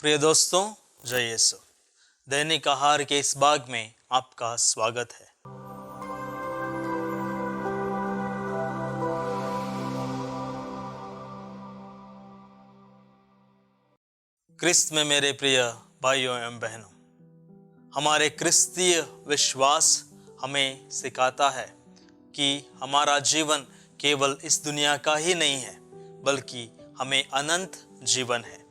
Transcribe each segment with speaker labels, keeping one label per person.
Speaker 1: प्रिय दोस्तों, जय यीशु। दैनिक आहार के इस भाग में आपका स्वागत है। क्रिस्त में मेरे प्रिय भाइयों एवं बहनों, हमारे क्रिस्तीय विश्वास हमें सिखाता है कि हमारा जीवन केवल इस दुनिया का ही नहीं है, बल्कि हमें अनंत जीवन है।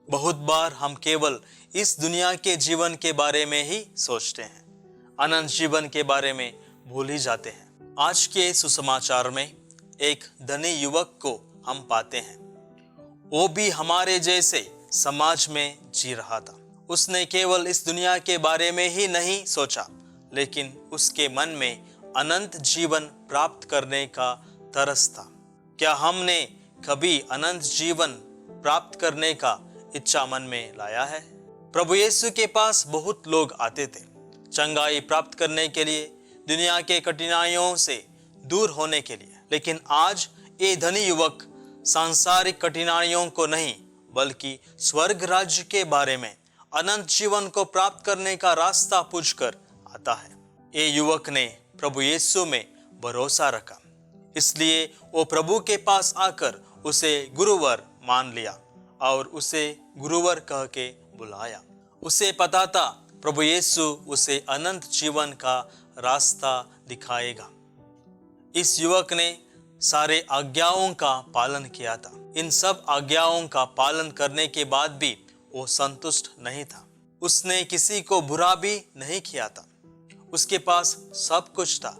Speaker 1: बहुत बार हम केवल इस दुनिया के जीवन के बारे में ही सोचते हैं, अनंत जीवन के बारे में भूल ही जाते हैं। आज के सुसमाचार में एक धनी युवक को हम पाते हैं। वो भी हमारे जैसे समाज में जी रहा था। उसने केवल इस दुनिया के बारे में ही नहीं सोचा, लेकिन उसके मन में अनंत जीवन प्राप्त करने का तरस था। क्या हमने कभी अनंत जीवन प्राप्त करने का इच्छा मन में लाया है? प्रभु यीशु के पास बहुत लोग आते थे, चंगाई प्राप्त करने के लिए, दुनिया के कठिनाइयों से दूर होने के लिए। लेकिन आज ये धनी युवक सांसारिक कठिनाइयों को नहीं, बल्कि स्वर्ग राज्य के बारे में, अनंत जीवन को प्राप्त करने का रास्ता पूछकर आता है। ये युवक ने प्रभु यीशु में भरोसा रखा, इसलिए वो प्रभु के पास आकर उसे गुरुवर मान लिया और उसे गुरुवर कह के बुलाया। उसे पता था प्रभु यीशु उसे अनंत जीवन का रास्ता दिखाएगा। इस युवक ने सारे आज्ञाओं का पालन किया था। इन सब आज्ञाओं का पालन करने के बाद भी वो संतुष्ट नहीं था। उसने किसी को बुरा भी नहीं किया था। उसके पास सब कुछ था।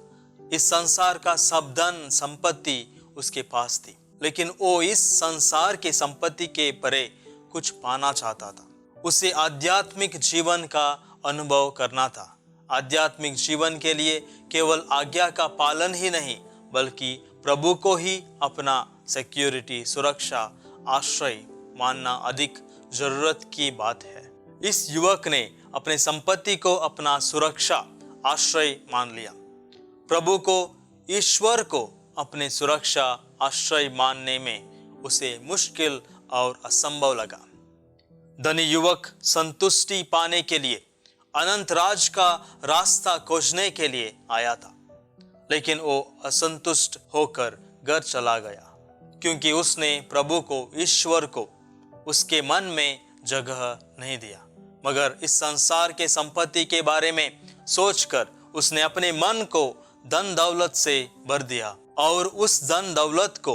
Speaker 1: इस संसार का सब धन संपत्ति उसके पास थी, लेकिन वो इस संसार के संपत्ति के परे कुछ पाना चाहता था। उसे आध्यात्मिक जीवन का अनुभव करना था। आध्यात्मिक जीवन के लिए केवल आज्ञा का पालन ही नहीं, बल्कि प्रभु को ही अपना सिक्योरिटी, सुरक्षा, आश्रय मानना अधिक जरूरत की बात है। इस युवक ने अपने संपत्ति को अपना सुरक्षा, आश्रय मान लिया। प्रभु को, ईश्वर को अपने सुरक्षा, आश्रय मानने में उसे मुश्किल और असंभव लगा। धनी युवक संतुष्टि पाने के लिए, अनंत राज का रास्ता खोजने के लिए आया था, लेकिन वो असंतुष्ट होकर घर चला गया, क्योंकि उसने प्रभु को, ईश्वर को उसके मन में जगह नहीं दिया। मगर इस संसार के संपत्ति के बारे में सोचकर उसने अपने मन को धन दौलत से भर दिया और उस धन दौलत को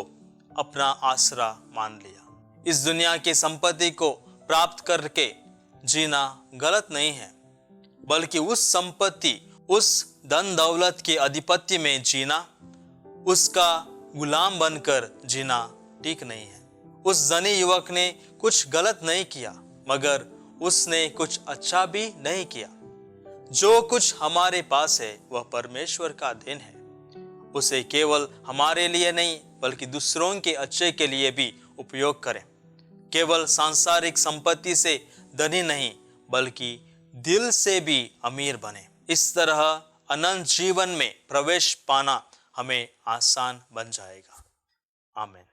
Speaker 1: अपना आसरा मान लिया। इस दुनिया की संपत्ति को प्राप्त करके जीना गलत नहीं है, बल्कि उस संपत्ति, उस धन दौलत के अधिपत्य में जीना, उसका गुलाम बनकर जीना ठीक नहीं है। उस धनी युवक ने कुछ गलत नहीं किया, मगर उसने कुछ अच्छा भी नहीं किया। जो कुछ हमारे पास है वह परमेश्वर का देन है। उसे केवल हमारे लिए नहीं, बल्कि दूसरों के अच्छे के लिए भी उपयोग करें। केवल सांसारिक संपत्ति से धनी नहीं, बल्कि दिल से भी अमीर बने। इस तरह अनंत जीवन में प्रवेश पाना हमें आसान बन जाएगा। आमीन।